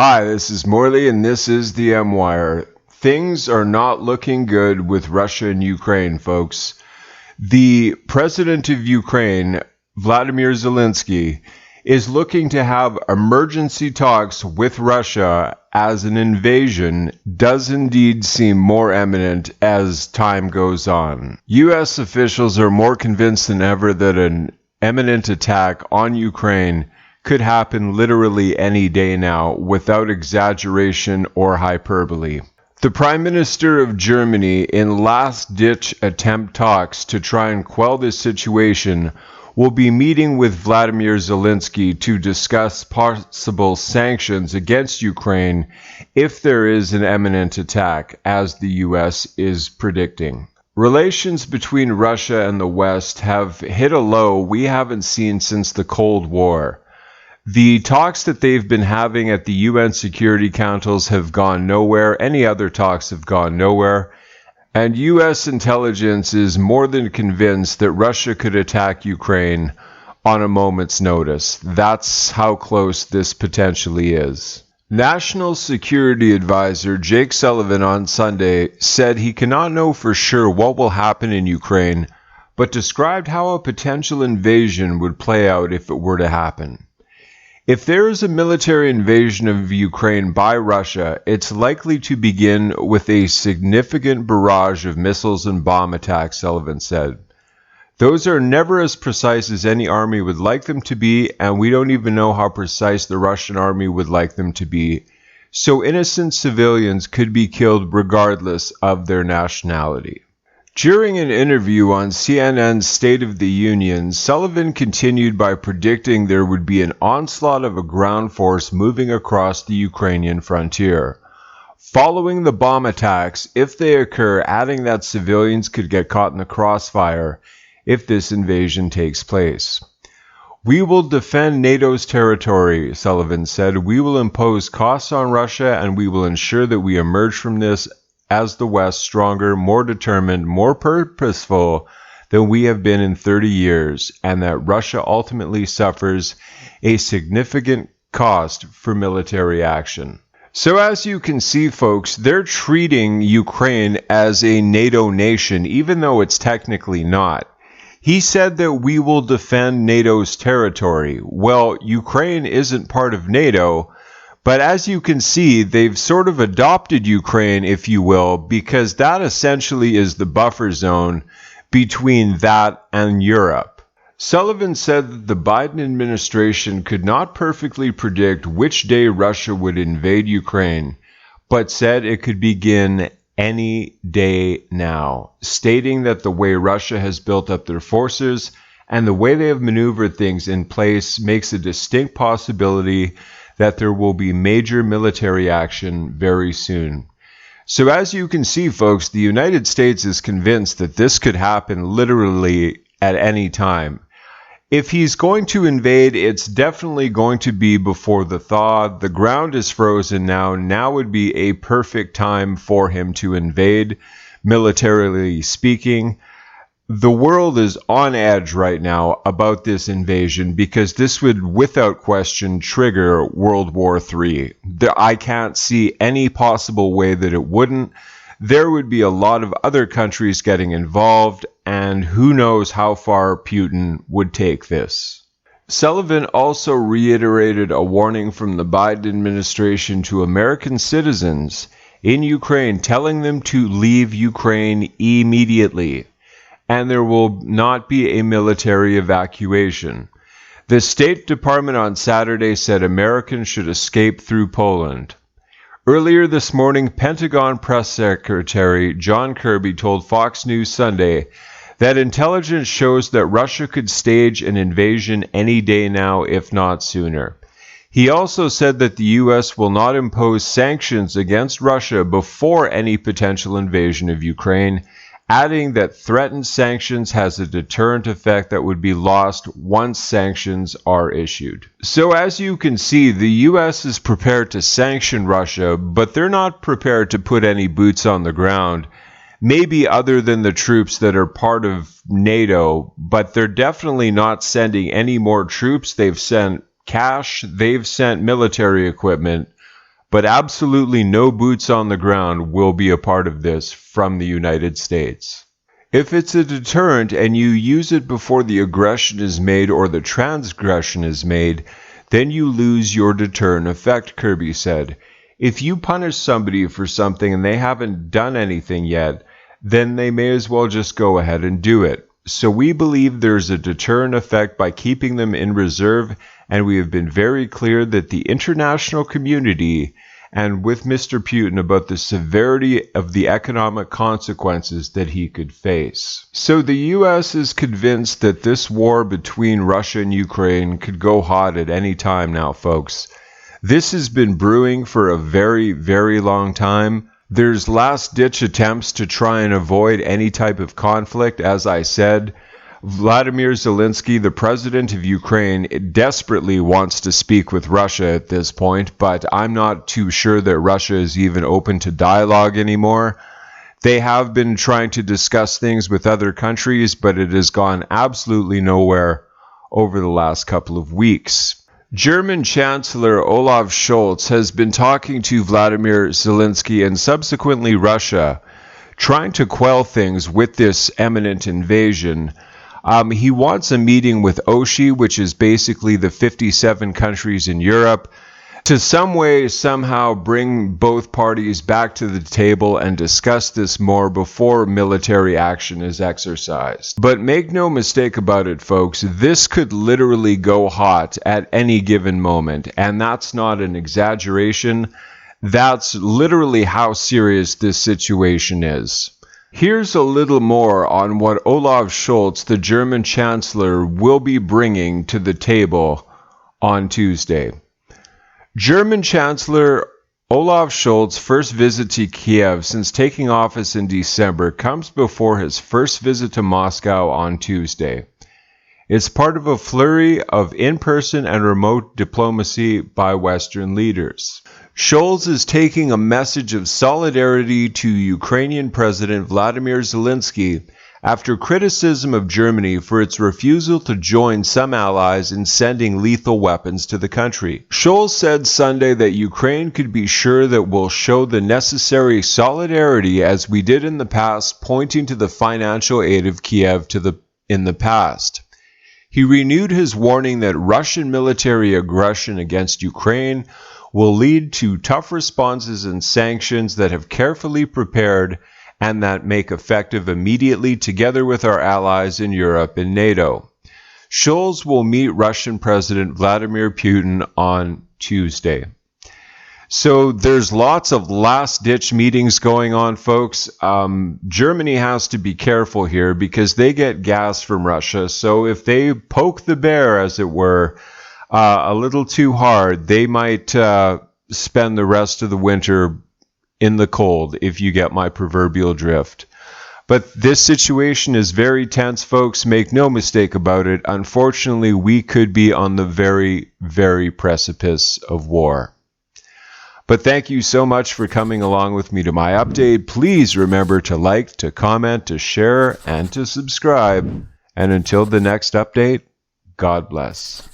Hi, this is Morley, and this is the M-Wire. Things are not looking good with Russia and Ukraine, folks. The president of Ukraine, Vladimir Zelensky, is looking to have emergency talks with Russia as an invasion does indeed seem more imminent as time goes on. U.S. officials are more convinced than ever that an imminent attack on Ukraine could happen literally any day now, without exaggeration or hyperbole. The Prime Minister of Germany, in last-ditch attempt talks to try and quell this situation, will be meeting with Vladimir Zelensky to discuss possible sanctions against Ukraine if there is an imminent attack, as the U.S. is predicting. Relations between Russia and the West have hit a low we haven't seen since the Cold War. The talks that they've been having at the UN Security Councils have gone nowhere. Any other talks have gone nowhere. And U.S. intelligence is more than convinced that Russia could attack Ukraine on a moment's notice. That's how close this potentially is. National Security Advisor Jake Sullivan on Sunday said he cannot know for sure what will happen in Ukraine, but described how a potential invasion would play out if it were to happen. If there is a military invasion of Ukraine by Russia, it's likely to begin with a significant barrage of missiles and bomb attacks, Sullivan said. Those are never as precise as any army would like them to be, and we don't even know how precise the Russian army would like them to be. So innocent civilians could be killed regardless of their nationality. During an interview on CNN's State of the Union, Sullivan continued by predicting there would be an onslaught of a ground force moving across the Ukrainian frontier. Following the bomb attacks, if they occur, adding that civilians could get caught in the crossfire if this invasion takes place. "We will defend NATO's territory," Sullivan said. "We will impose costs on Russia, and we will ensure that we emerge from this as the West stronger, more determined, more purposeful than we have been in 30 years, and that Russia ultimately suffers a significant cost for military action." So as you can see, folks, they're treating Ukraine as a NATO nation, even though it's technically not. He said that we will defend NATO's territory. Well, Ukraine isn't part of NATO, but as you can see, they've sort of adopted Ukraine, if you will, because that essentially is the buffer zone between that and Europe. Sullivan said that the Biden administration could not perfectly predict which day Russia would invade Ukraine, but said it could begin any day now, stating that the way Russia has built up their forces and the way they have maneuvered things in place makes a distinct possibility that there will be major military action very soon. So as you can see, folks, the United States is convinced that this could happen literally at any time. If he's going to invade, it's definitely going to be before the thaw. The ground is frozen now. Now would be a perfect time for him to invade, militarily speaking. The world is on edge right now about this invasion because this would, without question, trigger World War III. I can't see any possible way that it wouldn't. There would be a lot of other countries getting involved, and who knows how far Putin would take this. Sullivan also reiterated a warning from the Biden administration to American citizens in Ukraine, telling them to leave Ukraine immediately, and there will not be a military evacuation. The State Department on Saturday said Americans should escape through Poland. Earlier this morning, Pentagon Press Secretary John Kirby told Fox News Sunday that intelligence shows that Russia could stage an invasion any day now, if not sooner. He also said that the U.S. will not impose sanctions against Russia before any potential invasion of Ukraine, adding that threatened sanctions has a deterrent effect that would be lost once sanctions are issued. So as you can see, the U.S. is prepared to sanction Russia, but they're not prepared to put any boots on the ground, maybe other than the troops that are part of NATO, but they're definitely not sending any more troops. They've sent cash, they've sent military equipment, but absolutely no boots on the ground will be a part of this from the United States. If it's a deterrent and you use it before the aggression is made or the transgression is made, then you lose your deterrent effect, Kirby said. If you punish somebody for something and they haven't done anything yet, then they may as well just go ahead and do it. So we believe there's a deterrent effect by keeping them in reserve, and we have been very clear that the international community and with Mr. Putin about the severity of the economic consequences that he could face. So the U.S. is convinced that this war between Russia and Ukraine could go hot at any time now, folks. This has been brewing for a very, very long time. There's last-ditch attempts to try and avoid any type of conflict, as I said. Vladimir Zelensky, the president of Ukraine, desperately wants to speak with Russia at this point, but I'm not too sure that Russia is even open to dialogue anymore. They have been trying to discuss things with other countries, but it has gone absolutely nowhere over the last couple of weeks. German Chancellor Olaf Scholz has been talking to Vladimir Zelensky and subsequently Russia, trying to quell things with this imminent invasion. He wants a meeting with OSCE, which is basically the 57 countries in Europe, to some way, somehow bring both parties back to the table and discuss this more before military action is exercised. But make no mistake about it, folks, this could literally go hot at any given moment, and that's not an exaggeration. That's literally how serious this situation is. Here's a little more on what Olaf Scholz, the German Chancellor, will be bringing to the table on Tuesday. German Chancellor Olaf Scholz's first visit to Kiev since taking office in December comes before his first visit to Moscow on Tuesday. It's part of a flurry of in-person and remote diplomacy by Western leaders. Scholz is taking a message of solidarity to Ukrainian President Vladimir Zelensky after criticism of Germany for its refusal to join some allies in sending lethal weapons to the country. Scholz said Sunday that Ukraine could be sure that we'll show the necessary solidarity as we did in the past, pointing to the financial aid of Kiev in the past. He renewed his warning that Russian military aggression against Ukraine will lead to tough responses and sanctions that have carefully prepared and that make effective immediately together with our allies in Europe and NATO. Scholz will meet Russian President Vladimir Putin on Tuesday. So there's lots of last-ditch meetings going on, folks. Germany has to be careful here because they get gas from Russia. So if they poke the bear, as it were, a little too hard, they might spend the rest of the winter in the cold, if you get my proverbial drift. But this situation is very tense, folks. Make no mistake about it. Unfortunately, we could be on the very, very precipice of war. But thank you so much for coming along with me to my update. Please remember to like, to comment, to share, and to subscribe. And until the next update, God bless.